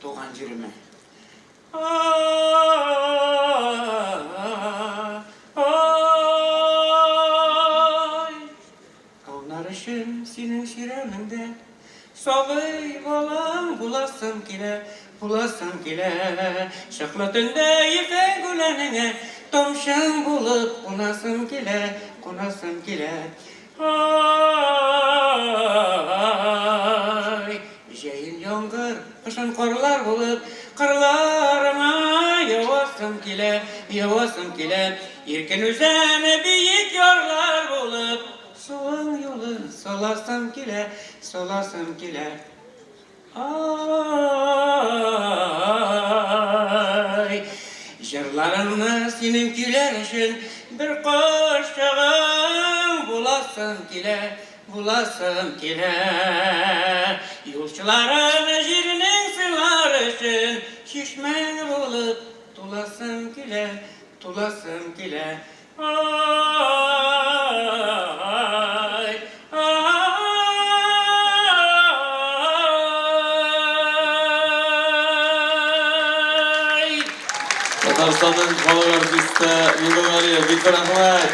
tuğan jirime. Kaunarışım senin şiranında, Soğuy balam bulasım kile, Şıklatında yifen gülenine, Tomşan bulup konasım kile. Ay, Jeyil yongır, kışın korlar bulup, Kırlarıma yavasım kile, Yirken üzerine büyük yorlar bulup, Soğan yolu solasım kile. Ay, Jırlarımı senin gülerişin bir koşağım bulasım kile. Yolçuların jirinin sınarışın şişmen bulup tulasım kile. Ay, Tatarstan'ın xalq artisti Mingomaliyev, Bekor Ahmad.